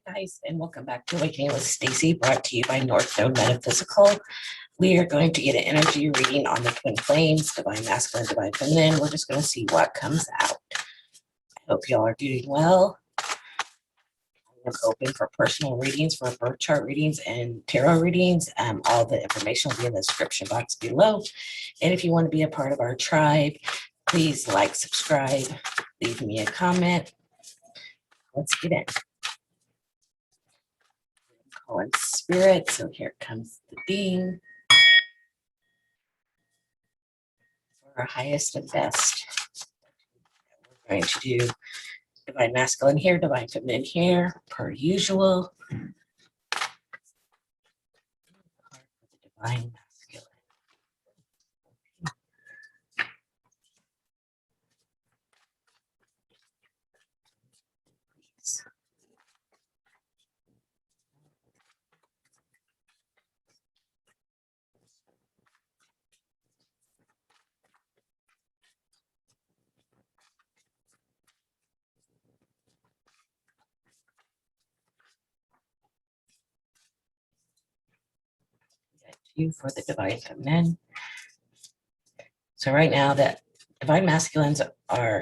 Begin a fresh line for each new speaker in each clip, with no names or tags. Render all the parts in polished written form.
Hi guys, and welcome back to Awakening with Stacy, brought to you by North Node Metaphysical. We are going to get an energy reading on the twin flames, divine masculine, divine feminine. We're just going to see what comes out. I hope y'all are doing well. I'm open for personal readings, for birth chart readings, and tarot readings. All the information will be in the description box below. And if you want to be a part of our tribe, please like, subscribe, leave me a comment. Let's get in. Calling spirit. So here comes the being. For our highest and best. We're going to do divine masculine here, divine feminine here, per usual. Divine masculine. Please. You for the divine feminine. So right now that divine masculines are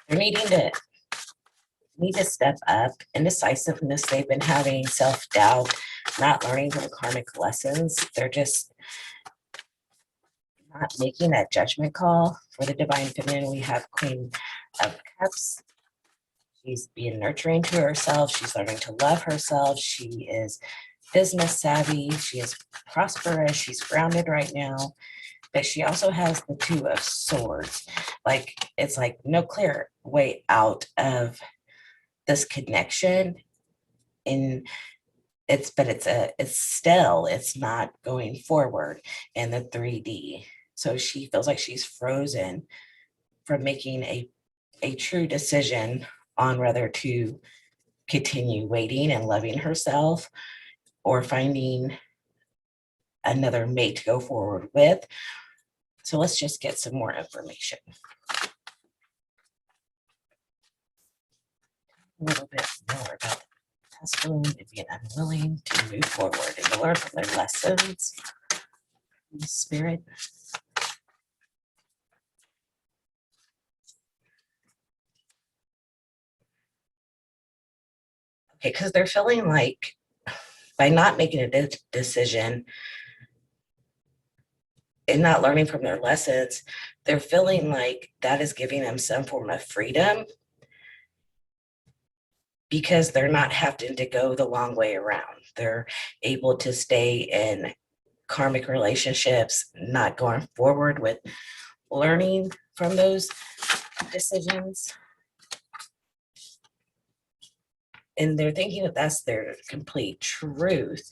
they're need to step up. Indecisiveness, they've been having self-doubt, not learning from karmic lessons. They're just not making that judgment call. For the divine feminine, we have Queen of Cups. She's being nurturing to herself. She's learning to love herself. She is business savvy. She is prosperous. She's grounded right now. But she also has the Two of Swords. Like, it's like no clear way out of this connection. It's still, it's not going forward in the 3D. So she feels like she's frozen from making a true decision on whether to continue waiting and loving herself or finding another mate to go forward with. So let's just get some more information. A little bit more about masculine and being unwilling to move forward and to learn from their lessons. Spirit. Okay, because they're feeling like by not making a decision and not learning from their lessons, they're feeling like that is giving them some form of freedom because they're not having to go the long way around. They're able to stay in karmic relationships, not going forward with learning from those decisions. And they're thinking that that's their complete truth.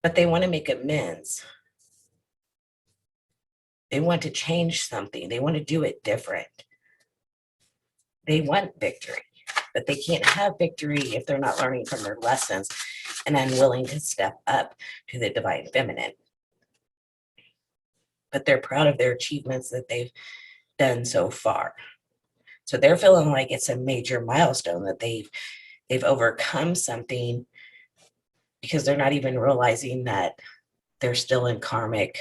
But they want to make amends. They want to change something. They want to do it different. They want victory, but they can't have victory if they're not learning from their lessons and unwilling to step up to the divine feminine. But they're proud of their achievements that they've done so far. So they're feeling like it's a major milestone that they've overcome something, because they're not even realizing that they're still in karmic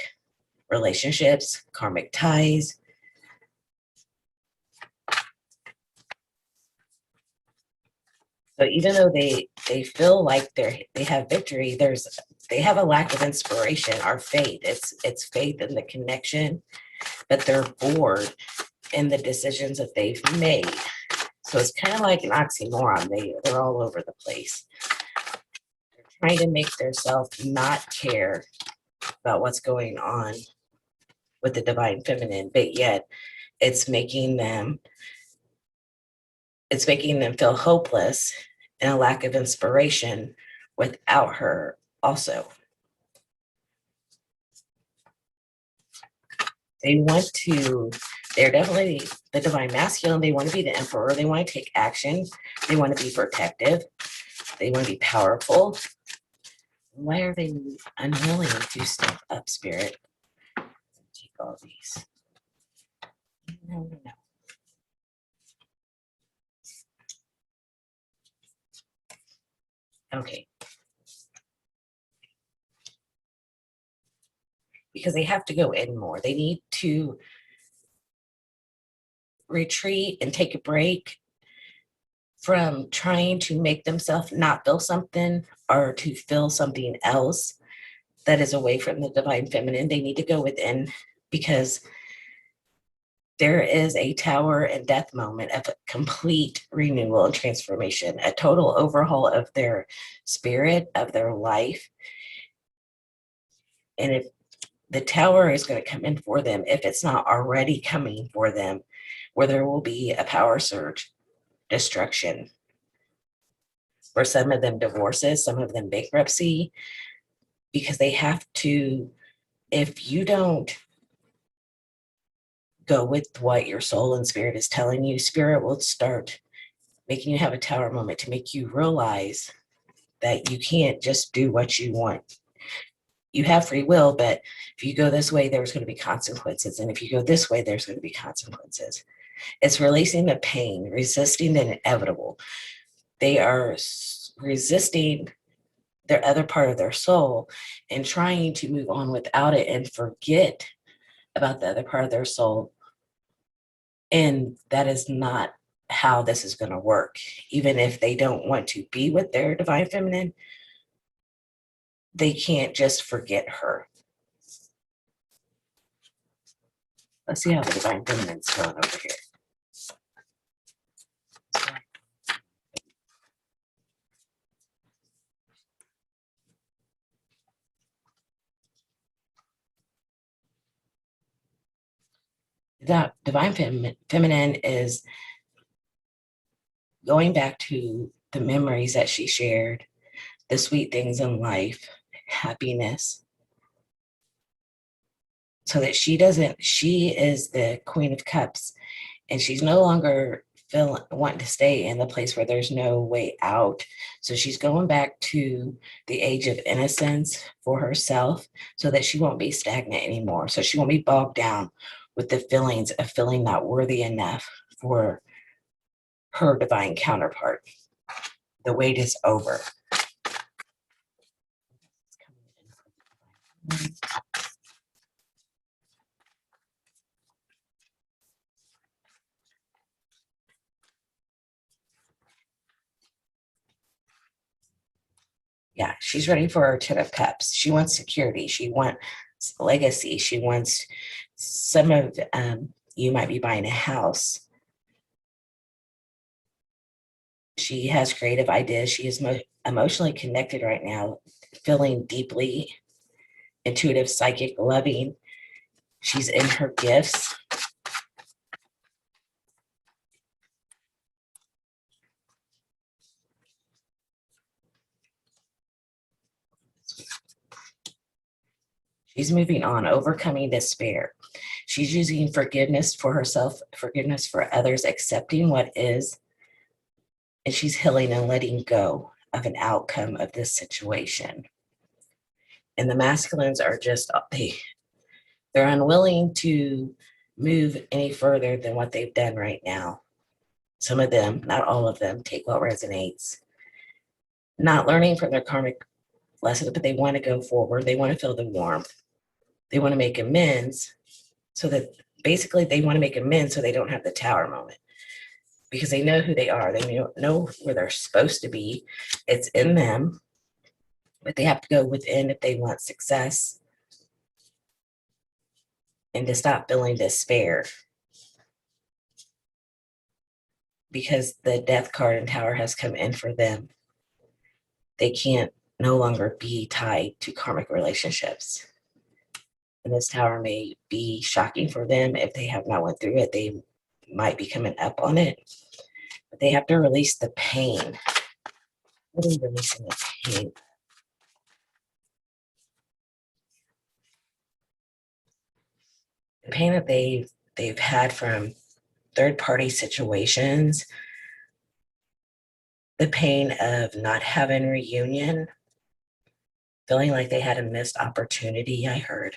relationships, karmic ties. So even though they feel like they have victory, they have a lack of inspiration or faith. It's faith in the connection, but they're bored in the decisions that they've made. So it's kind of like an oxymoron. They're all over the place. They're trying to make themselves not care about what's going on with the divine feminine, but yet it's making them feel hopeless and a lack of inspiration without her also. They're definitely the divine masculine. They want to be the emperor. They want to take action. They want to be protective. They want to be powerful. Why are they unwilling to step up, Spirit? Take all these. No. Okay. Because they have to go in more. They need to retreat and take a break from trying to make themselves not feel something or to feel something else that is away from the divine feminine. They need to go within, because there is a tower and death moment of a complete renewal and transformation, a total overhaul of their spirit, of their life. And if the tower is going to come in for them, if it's not already coming for them, where there will be a power surge, destruction. For some of them, divorces, some of them bankruptcy, because they have to, if you don't go with what your soul and spirit is telling you, spirit will start making you have a tower moment to make you realize that you can't just do what you want. You have free will, but if you go this way, there's going to be consequences. And if you go this way, there's going to be consequences. It's releasing the pain, resisting the inevitable. They are resisting their other part of their soul and trying to move on without it and forget about the other part of their soul. And that is not how this is going to work. Even if they don't want to be with their divine feminine, they can't just forget her. Let's see how the divine feminine's going over here. The divine feminine is going back to the memories that she shared, the sweet things in life, happiness, so that she is the Queen of Cups, and she's no longer wanting to stay in the place where there's no way out. So she's going back to the age of innocence for herself, so that she won't be stagnant anymore. So she won't be bogged down with the feelings of feeling not worthy enough for her divine counterpart. The wait is over. Yeah, she's ready for her 10 of Cups. She wants security. She wants legacy. She wants some of you might be buying a house. She has creative ideas. She is emotionally connected right now, feeling deeply intuitive, psychic, loving. She's in her gifts. She's moving on, overcoming despair. She's using forgiveness for herself, forgiveness for others, accepting what is, and she's healing and letting go of an outcome of this situation. And the masculines are just, they're unwilling to move any further than what they've done right now. Some of them, not all of them, take what resonates. Not learning from their karmic lessons, but they want to go forward. They want to feel the warmth. They want to make amends, so that basically they want to make amends so they don't have the tower moment, because they know who they are. They know where they're supposed to be. It's in them, but they have to go within if they want success, and to stop feeling despair, because the death card and tower has come in for them. They can't no longer be tied to karmic relationships. And this tower may be shocking for them. If they have not went through it, they might be coming up on it. But they have to release the pain. Really releasing the pain. The pain that they've had from third-party situations, the pain of not having reunion, feeling like they had a missed opportunity, I heard.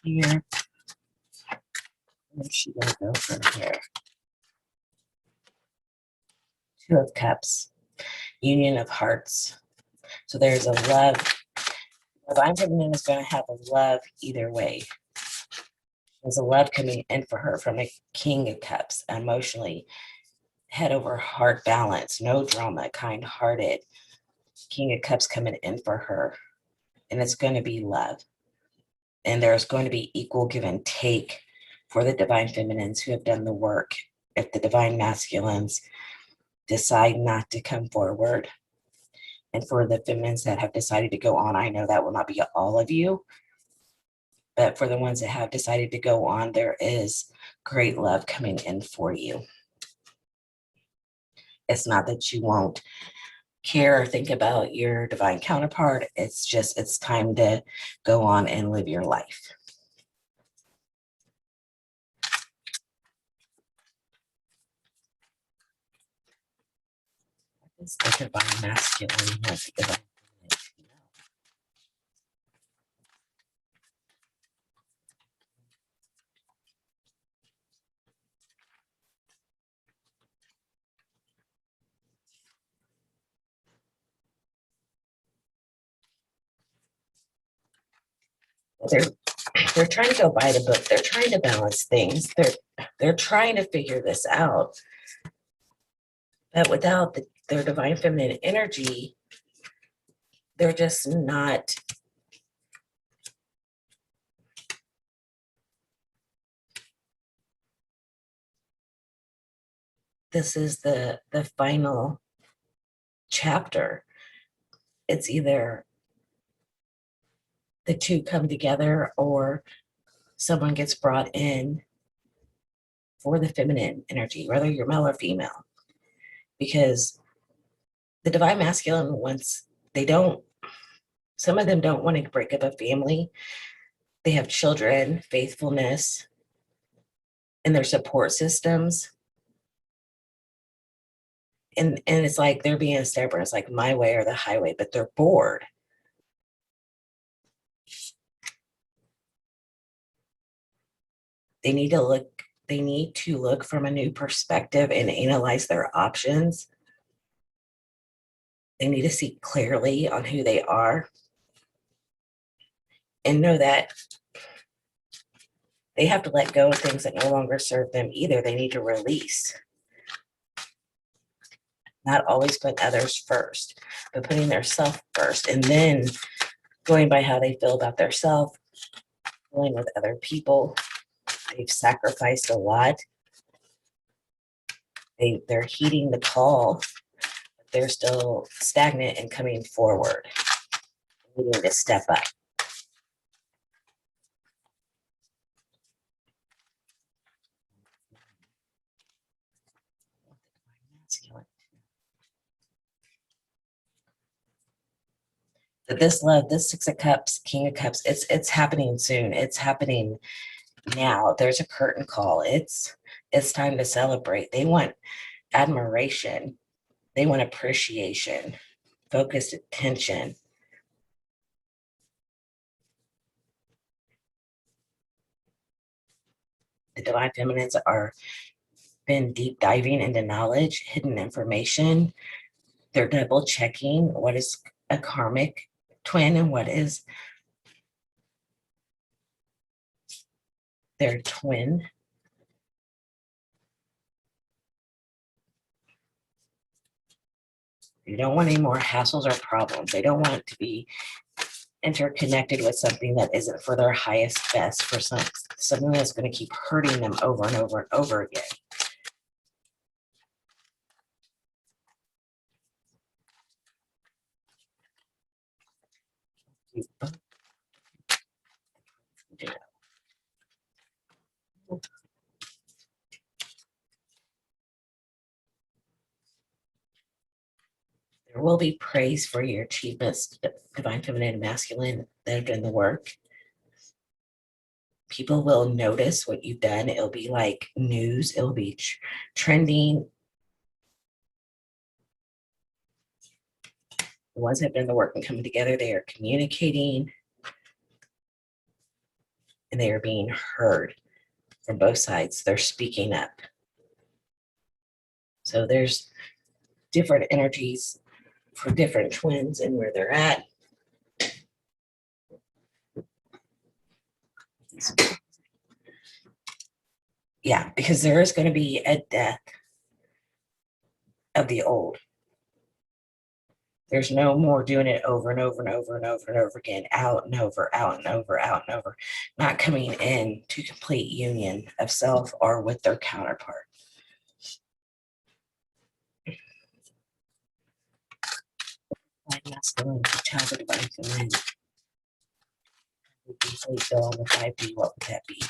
Here. Where's she gonna go from here? Two of Cups, Union of Hearts. So there's a love. Divine Feminine is going to have a love either way. There's a love coming in for her from a King of Cups, emotionally, head over heart balance, no drama, kind-hearted. King of Cups coming in for her. And it's going to be love. And there's going to be equal give and take for the Divine Feminines who have done the work. If the Divine Masculines decide not to come forward, and for the feminines that have decided to go on, I know that will not be all of you, but for the ones that have decided to go on, there is great love coming in for you. It's not that you won't care or think about your divine counterpart. It's just, it's time to go on and live your life. It's the divine masculine. What's the divine they're trying to go by the book. They're trying to balance things. They're trying to figure this out. But without their divine feminine energy, they're just not. This is the final chapter. It's either the two come together or someone gets brought in for the feminine energy, whether you're male or female. Because the divine masculine ones, some of them don't want to break up a family. They have children, faithfulness, and their support systems. And it's like they're being stubborn. It's like my way or the highway, but they're bored. They need to look from a new perspective and analyze their options. They need to see clearly on who they are and know that they have to let go of things that no longer serve them either. They need to release. Not always put others first, but putting their self first, and then going by how they feel about their self, dealing with other people. They've sacrificed a lot. They're heeding the call, but they're still stagnant and coming forward, needing to step up. But this love, this Six of Cups, King of Cups, it's happening soon. It's happening now. There's a curtain call. It's time to celebrate. They want admiration. They want appreciation, focused attention. The divine feminines are been deep diving into knowledge, hidden information. They're double checking what is a karmic twin and what is their twin. They don't want any more hassles or problems. They don't want to be interconnected with something that isn't for their highest best, for something that's going to keep hurting them over and over and over again. There will be praise for your achievements, divine feminine and masculine, that have done the work. People will notice what you've done. It'll be like news. It'll be trending. The ones that have done the work and coming together, they are communicating and they are being heard from both sides. They're speaking up. So there's different energies for different twins and where they're at. Yeah, because there is going to be a death of the old. There's no more doing it over and over and over and over and over again, out and over, out and over, out and over, not coming in to complete union of self or with their counterpart. Masculine, child of divine feminine. Would be so on the 5D, what would that be?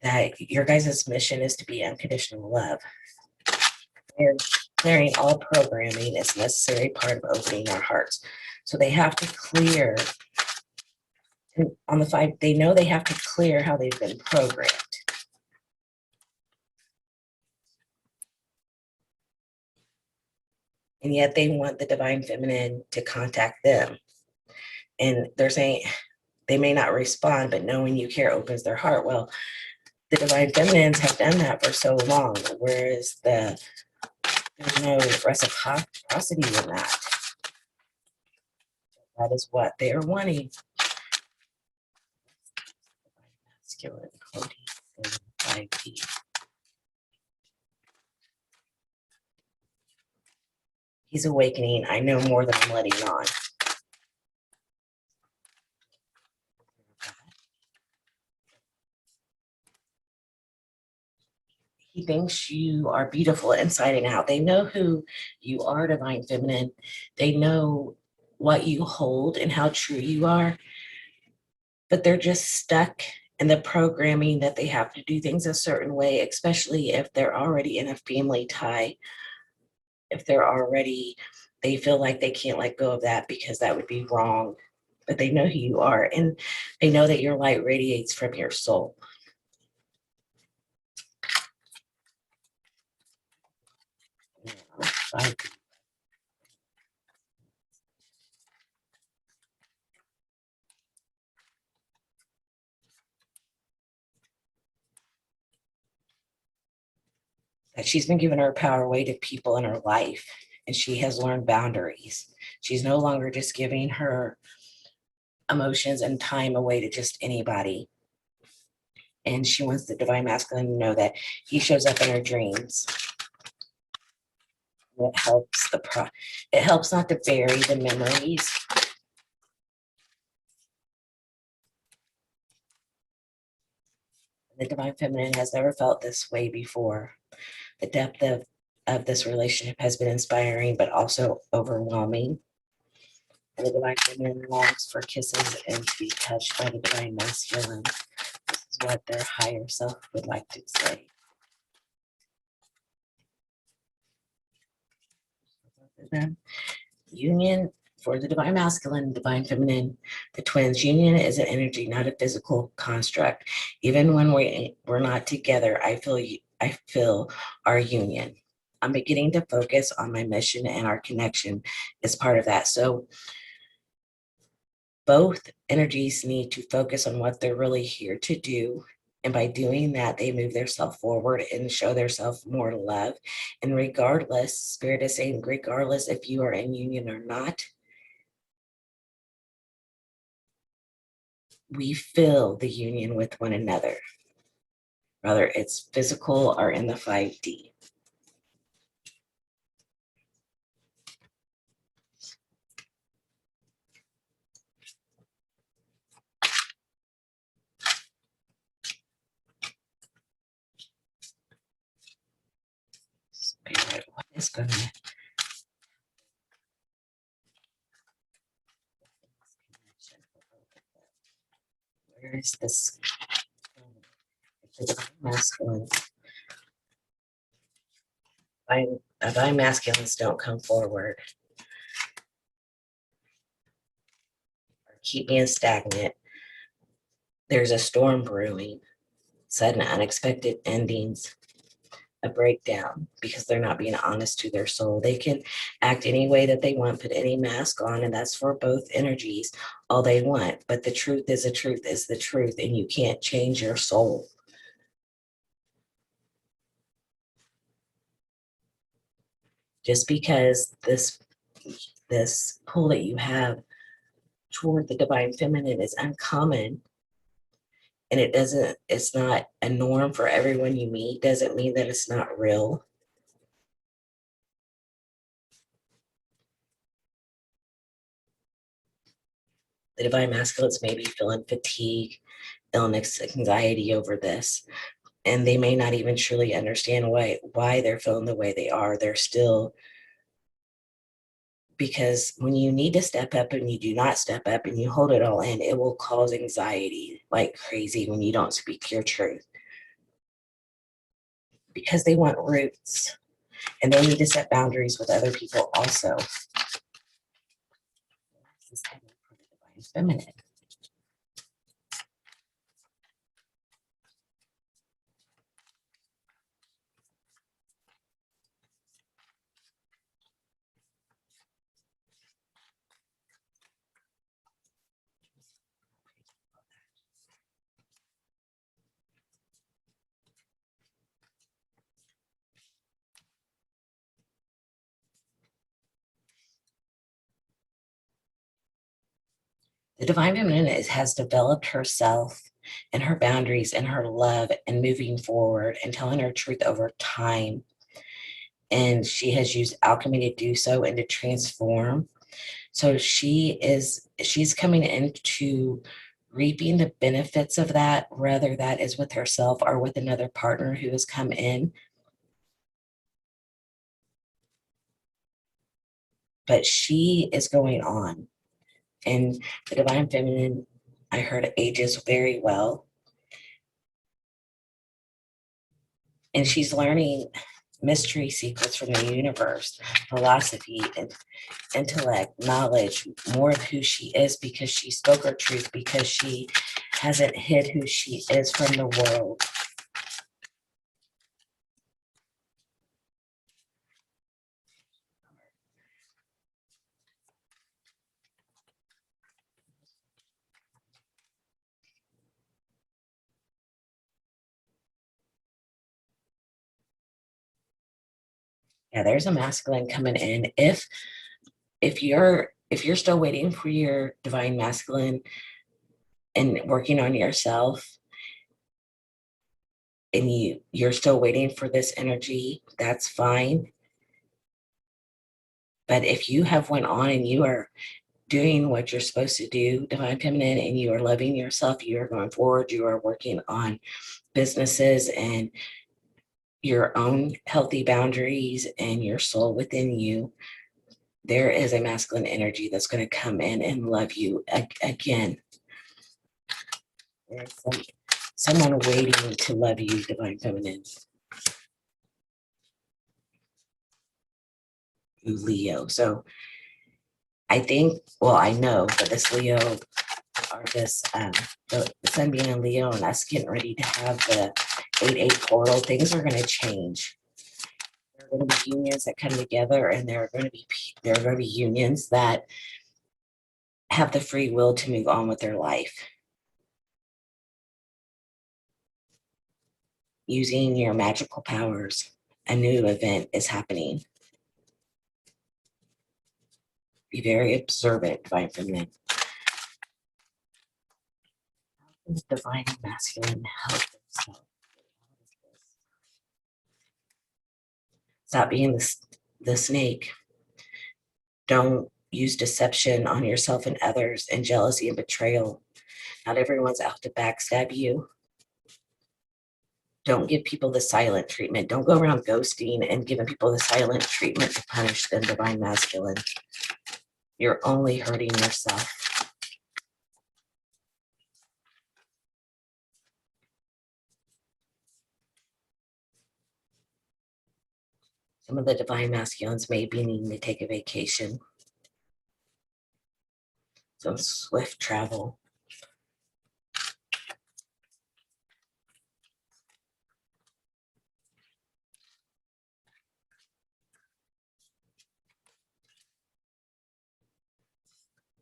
That your guys' mission is to be unconditional love. And clearing all programming is a necessary part of opening our hearts. So they have to clear, on the 5, they know they have to clear how they've been programmed. And yet they want the divine feminine to contact them. And they're saying they may not respond, but knowing you care opens their heart. Well, the divine feminines have done that for so long, whereas there's no reciprocity in that. That is what they are wanting. Masculine, 5D. He's awakening. I know more than I'm letting on. He thinks you are beautiful inside and out. They know who you are, divine feminine. They know what you hold and how true you are, but they're just stuck in the programming that they have to do things a certain way, especially if they're already in a family tie. If they're already, they feel like they can't let go of that because that would be wrong, but they know who you are and they know that your light radiates from your soul. That she's been giving her power away to people in her life, and she has learned boundaries. She's no longer just giving her emotions and time away to just anybody. And she wants the divine masculine to know that he shows up in her dreams. It helps it helps not to bury the memories. The divine feminine has never felt this way before. The depth of this relationship has been inspiring, but also overwhelming. And the divine feminine longs for kisses and to be touched by the divine masculine. This is what their higher self would like to say. Union for the divine masculine, divine feminine, the twins. Union is an energy, not a physical construct. Even when we're not together, I feel our union. I'm beginning to focus on my mission, and our connection is part of that. So both energies need to focus on what they're really here to do. And by doing that, they move themselves forward and show themselves more love. And regardless, Spirit is saying, regardless if you are in union or not, we feel the union with one another, whether it's physical or in the 5D. Spirit, what is going to where is this? The masculine. Divine masculines don't come forward. Or keep being stagnant. There's a storm brewing, sudden unexpected endings, a breakdown because they're not being honest to their soul. They can act any way that they want, put any mask on, and that's for both energies, all they want. But the truth is the truth is the truth, and you can't change your soul. Just because this pull that you have toward the divine feminine is uncommon, and it's not a norm for everyone you meet, doesn't mean that it's not real. The divine masculines may be feeling fatigue, illness, anxiety over this, and they may not even truly understand why they're feeling the way they are. They're still, because when you need to step up and you do not step up and you hold it all in, it will cause anxiety like crazy when you don't speak your truth, because they want roots and they need to set boundaries with other people also. This is heading for the divine feminine. The divine feminine has developed herself and her boundaries and her love and moving forward and telling her truth over time. And she has used alchemy to do so and to transform. So she's coming into reaping the benefits of that, whether that is with herself or with another partner who has come in. But she is going on. And the divine feminine, I heard, ages very well. And she's learning mystery secrets from the universe, philosophy, and intellect, knowledge, more of who she is, because she spoke her truth, because she hasn't hid who she is from the world. Yeah, there's a masculine coming in. If you're still waiting for your divine masculine and working on yourself, and you're still waiting for this energy, that's fine. But if you have went on and you are doing what you're supposed to do, divine feminine, and you are loving yourself, you are going forward, you are working on businesses and your own healthy boundaries and your soul within you, there is a masculine energy that's going to come in and love you again. There's someone waiting to love you, divine feminine. Leo. So I think, well, I know that this Leo, or this the sun being in Leo and us getting ready to have the 8/8 portal, things are going to change. There are going to be unions that come together, and there are going to be unions that have the free will to move on with their life. Using your magical powers, a new event is happening. Be very observant, divine feminine. Divine masculine help themselves. Stop being the snake. Don't use deception on yourself and others, and jealousy and betrayal. Not everyone's out to backstab you. Don't give people the silent treatment. Don't go around ghosting and giving people the silent treatment to punish them, divine masculine. You're only hurting yourself. Some of the divine masculines may be needing to take a vacation. Some swift travel.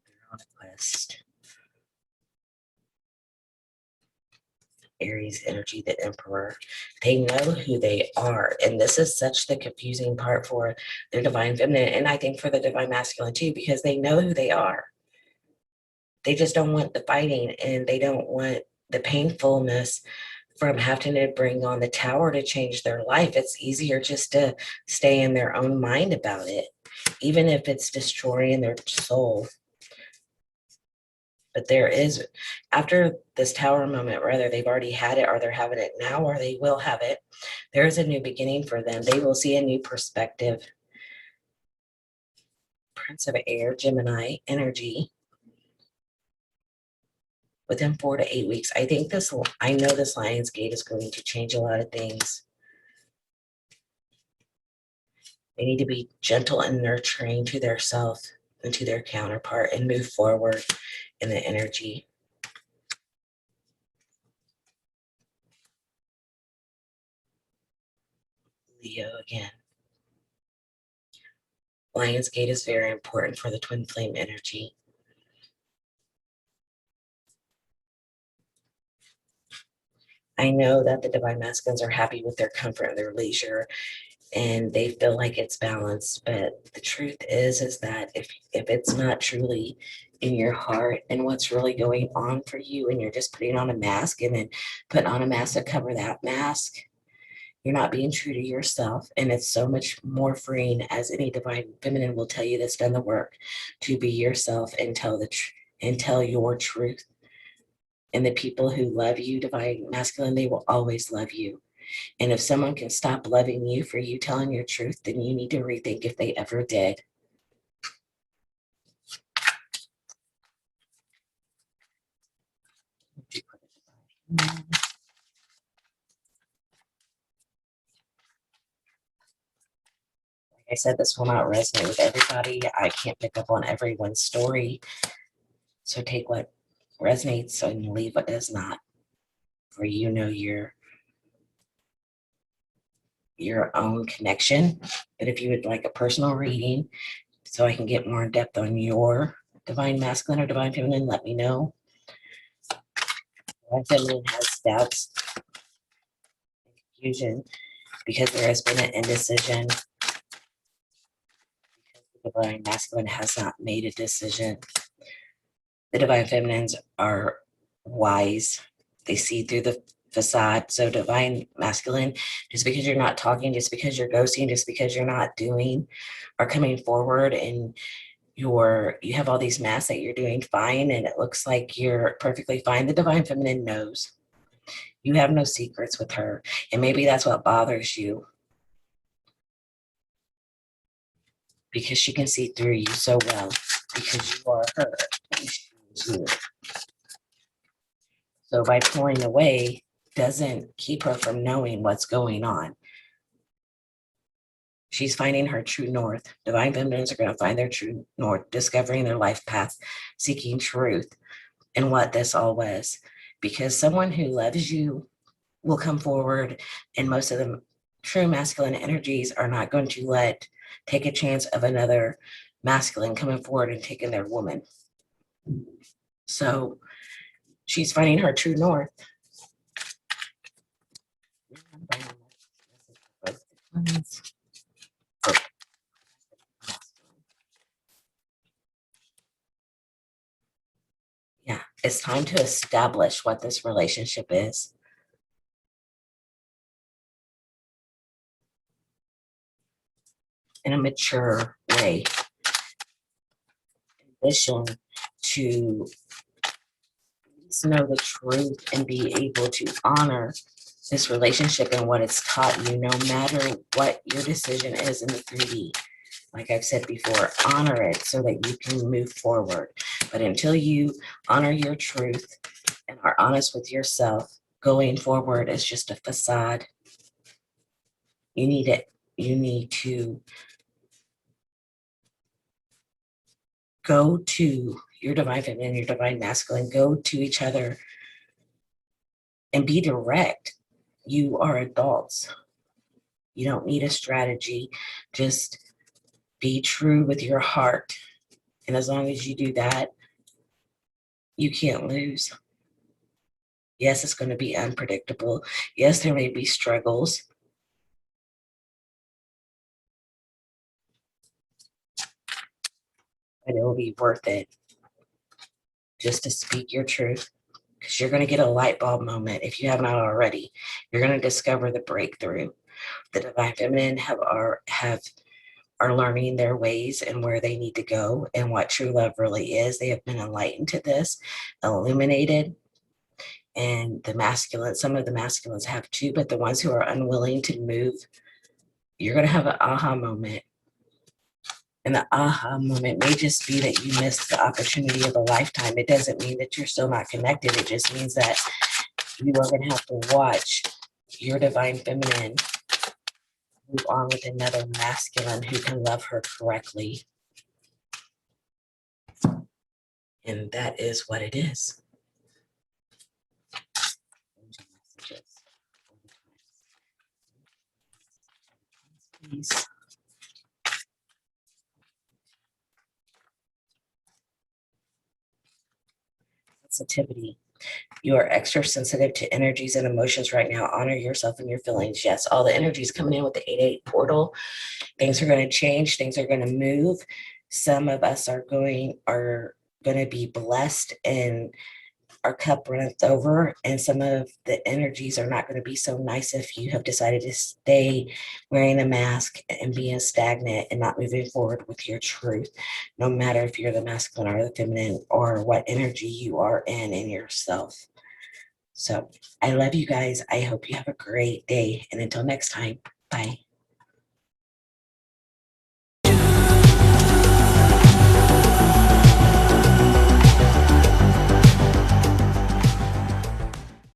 They're on a quest. Aries energy, the Emperor. They know who they are. And this is such the confusing part for their divine feminine. And I think for the divine masculine too, because they know who they are. They just don't want the fighting and they don't want the painfulness from having to bring on the tower to change their life. It's easier just to stay in their own mind about it, even if it's destroying their soul. But there is, after this tower moment, whether they've already had it or they're having it now or they will have it, there is a new beginning for them. They will see a new perspective. Prince of Air, Gemini energy. Within 4 to 8 weeks, I know this Lion's Gate is going to change a lot of things. They need to be gentle and nurturing to their self and to their counterpart and move forward in the energy. Leo again. Lion's Gate is very important for the twin flame energy. I know that the divine masculines are happy with their comfort and their leisure, and they feel like it's balanced. But the truth is that if it's not truly in your heart and what's really going on for you, and you're just putting on a mask and then putting on a mask to cover that mask, you're not being true to yourself. And it's so much more freeing, as any divine feminine will tell you that's done the work, to be yourself and tell your truth. And the people who love you, divine masculine, they will always love you. And if someone can stop loving you for you telling your truth, then you need to rethink if they ever did. Like I said, this will not resonate with everybody. I can't pick up on everyone's story. So take what resonates and leave what does not. For you know your own connection. But if you would like a personal reading so I can get more in depth on your divine masculine or divine feminine, let me know. Divine feminine has doubts and confusion because there has been an indecision. The divine masculine has not made a decision. The divine feminines are wise. They see through the facade. So divine masculine, just because you're not talking, just because you're ghosting, just because you're not doing or coming forward, and you have all these masks that you're doing fine and it looks like you're perfectly fine, the divine feminine knows. You have no secrets with her. And maybe that's what bothers you, because she can see through you so well, because you are her and she is you. So by pulling away doesn't keep her from knowing what's going on. She's finding her true north. Divine feminines are going to find their true north, discovering their life path, seeking truth and what this all was. Because someone who loves you will come forward, and most of the true masculine energies are not going to take a chance of another masculine coming forward and taking their woman. So she's finding her true north. Yeah, it's time to establish what this relationship is. In a mature way. Ambition to know the truth and be able to honor this relationship and what it's taught you, no matter what your decision is in the 3D. Like I've said before, honor it so that you can move forward. But until you honor your truth and are honest with yourself, going forward is just a facade. You need to go to your divine feminine, your divine masculine, go to each other and be direct. You are adults. You don't need a strategy. Just be true with your heart. And as long as you do that, you can't lose. Yes, it's going to be unpredictable. Yes, there may be struggles. But it will be worth it just to speak your truth, because you're going to get a light bulb moment if you have not already. You're going to discover the breakthrough. The divine feminine are learning their ways and where they need to go and what true love really is. They have been enlightened to this, illuminated, and the masculine, some of the masculines have too, but the ones who are unwilling to move, you're going to have an aha moment. And the aha moment may just be that you missed the opportunity of a lifetime. It doesn't mean that you're still not connected. It just means that you are going to have to watch your divine feminine move on with another masculine who can love her correctly. And that is what it is. Please. Sensitivity. You are extra sensitive to energies and emotions right now. Honor yourself and your feelings. Yes, all the energies coming in with the 8-8 portal. Things are going to change. Things are going to move. Some of us are going to be blessed and our cup runneth over, and some of the energies are not going to be so nice if you have decided to stay wearing a mask and being stagnant and not moving forward with your truth, no matter if you're the masculine or the feminine or what energy you are in yourself. So I love you guys. I hope you have a great day. And until next time, bye.